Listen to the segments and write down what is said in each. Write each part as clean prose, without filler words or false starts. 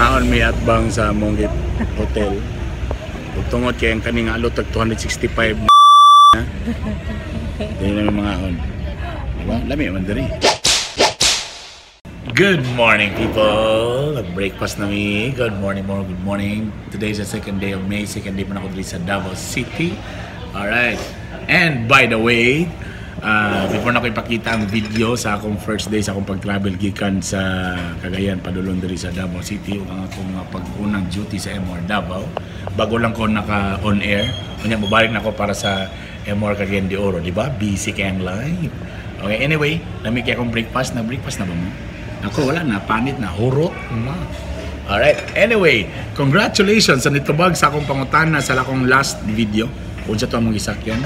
Nangaon mi at bang sa Monggit Hotel. Tungod kay ang kaning alot tag 265 na. Dili na mangaon. Diba? Lami man diri. Good morning, people. Breakfast na mi. Good morning, good morning. Today is the second day of May. Second day pa na ko diri sa Davao City. Alright. And by the way, before na ko ipakita ang video sa akong first day sa akong pag-travel gikan sa Cagayan padulong diri sa Davao City ug ang akong pag-unang duty sa MR Davao. Bago lang ko naka-on air, unya mabalik na ko para sa MR Cagayan de Oro, di ba? Busy kang live. Okay, anyway, lamig kay akong breakfast. Na-breakfast na ba mo? Ako wala na, panit na, hurot na. Alright, anyway, congratulations sa nitubag sa akong pangutana sa akong last video. Kung sa ito ang mga isakyan,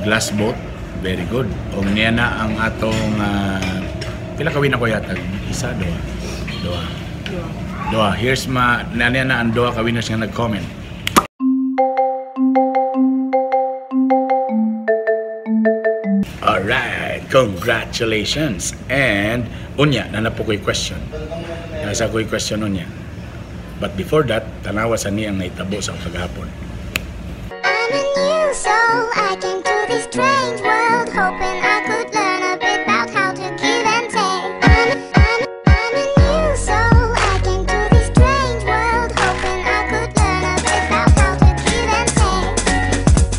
glass boat, very good. O niya na ang atong, pila kawin ako yata? Isa, doa. Here's niya na ang doa kawin na siya nag-comment. Alright, congratulations. And unya, nanapo ko'y question. Nasa ko'y question unya. But before that, tanawa sa niyang naitabo sa kagahapon. I'm a new soul, I came to this strange world, hoping I could learn a bit about how to give and take. I'm a new soul, I came to this strange world, hoping I could learn a bit about how to give and take.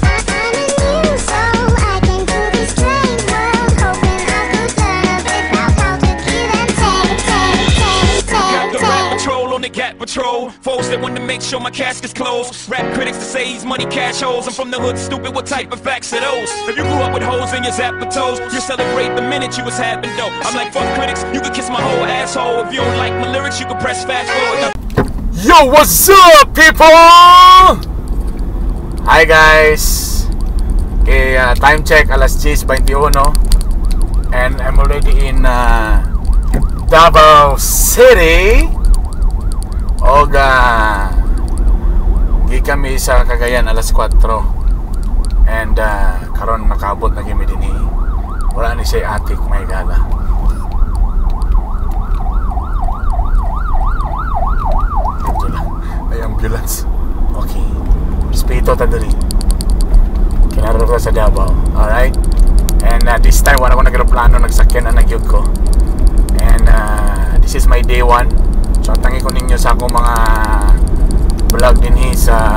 I'm a new soul, I came to this strange world, hoping I could learn a bit about how to give and take. Got the rap patrol on the Gat Patrol. Foes that want to make sure my cask is closed. Rap critics to say he's money cash holes. I'm from the hood, stupid. What type of facts are those? If you grew up with holes in your zapper toes, you celebrate the minute you was having dope. I'm like, fuck critics, you can kiss my whole asshole. If you don't like my lyrics, you can press fast forward. Yo, what's up, people? Hi, guys. Okay, time check, alas 10:21. And I'm already in Davao City. Di kami sa Cagayan alas 4. And karon nakaabot na kami din wala ni siya atik may gala. May ambulance. Okay, respeto ta diri kinararo sa Davao. Alright. And this time wala ko nagplano, nagsakyan na nagyud ko. And this is my day 1. So tangi ko ninyo sa akong mga vlog din sa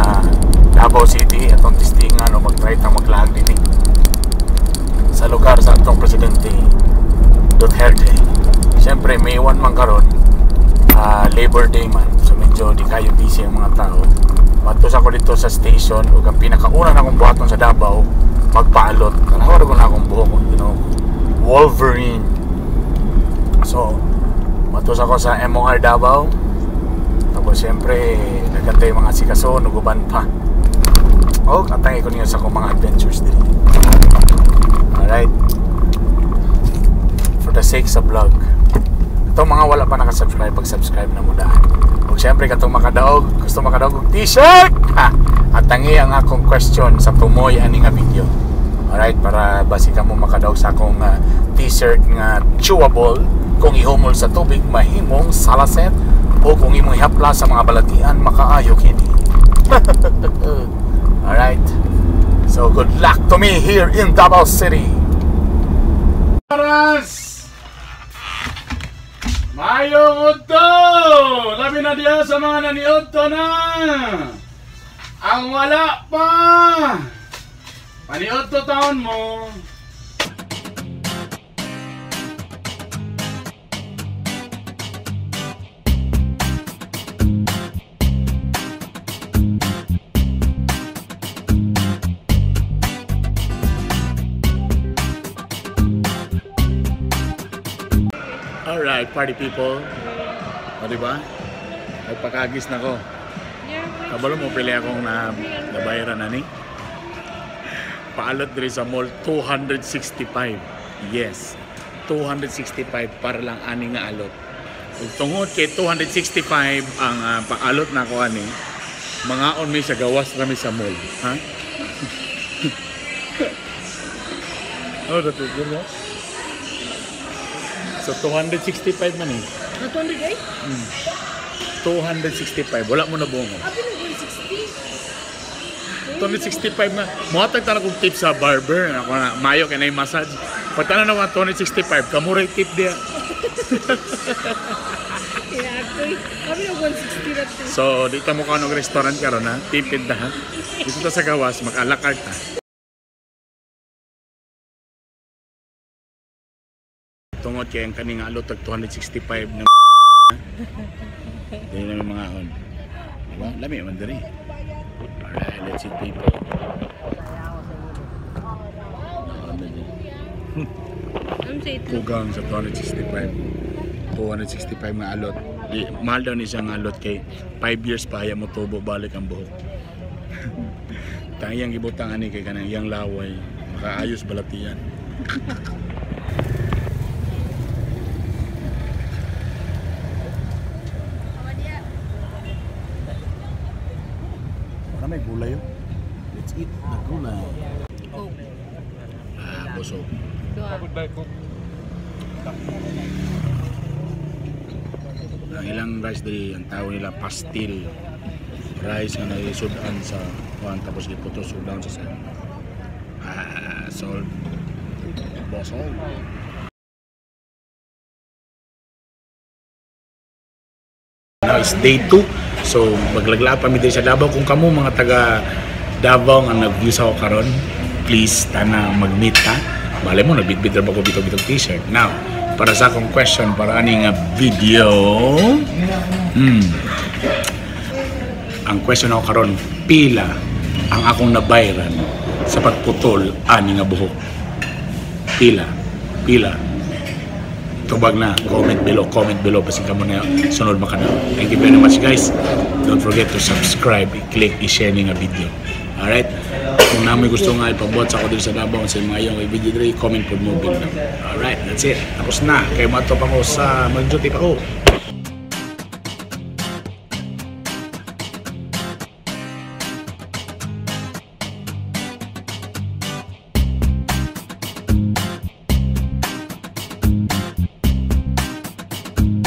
Davao City atong testingan o mag-try tang mag-vlog din sa lugar sa atong Presidente Duterte. Siyempre may 1 man karon, Labor Day man, so medyo di kayo busy ang mga tao. Matos ako dito sa station ug ang pinakauna na akong buhaton sa Davao magpaalot. Kanawar ko na akong buhok, Wolverine. So matos ako sa MOR Davao. Tapos siyempre nagantay mga sikaso, nuguban pa. O, katangay ko niyo sa akong mga adventures din. Alright. For the sake sa vlog, itong mga wala pa nakasubscribe, pag-subscribe na mo daan. O siyempre katong makadaog, gusto makadaog og t-shirt, at tangi ang akong question sa tumoy ani nga video. Alright, para basi ka mo makadaog sa akong t-shirt nga chewable. Kung ihumol sa tubig, mahimong salaset. O kung imong ihapla sa mga balatian, makaayo kini. Alright. So good luck to me here in Davao City. Paras! Mayong udto! Labi na diya sa mga naniudto na! Ang wala pa! Paniudto taon mo! Alright, party people. O diba? Nagpakagis na ko. Kabalo mo pili akong nabayaran na ni. Paalot diri sa mall, 265. Yes, 265 para lang ani nga alot. Ug tungod kay 265 ang paalot na ko ani, mga on mi sa gawas kami sa mall. Ha? Oh, that's good, no? So 265 man eh. 208? 265. Wala mo na bungo. Abi na 160. 265 na. Muhatag talaga kong tip sa barber. Ako na, mayo kaya na yung massage. Pagtala naman 265, kamuray tip dia. Kaya ako abi na 160 na to. So, dito mo ka ng restaurant karon ha. Tipid na ha. Dito ta sa gawas, mag-alakart ha. Tungod kaya ang kaning alot tag 265 na dili na may mga on. Diba? Lami man diri. Alright, let's eat people. Kugang sa 265. 265 nga alot. Di, mahal daw ni siyang alot kay 5 years pa haya mo tubo balik ang buhok. Tangiyang gibutang ani kay kanang iyang laway. Makaayos balatian. May gulay yun. Let's eat the gulay. Coke. Busog. Dua. Ang ilang rice dili, ang tawag nila pastil. Rice nga naisudan sa kuhan tapos iputo sudan sa sayo. Salt. Busog. Now it's day 2. So maglaglaat pa mi diri sa Davao kung kamo mga taga Davao nga nag-view sa ako karon, please tana mag-meet ta. Bale mo nagbitbit ra ba ko bitog-bitog t-shirt. Now, para sa akong question para ani nga video. Ang question ako karon, pila ang akong nabayran sa pagputol ani nga buhok? Pila? Tubag na, comment below kasi kamo na sunod makana. Thank you very much guys. Don't forget to subscribe, i-click, i-share ni nga video. Alright? Kung namin gusto nga ipabuhat sa ako dito sa Davao sa mga yung video dito, comment po mo below. Alright, that's it. Tapos na, kay mato pa ko sa mag-duty pa ko.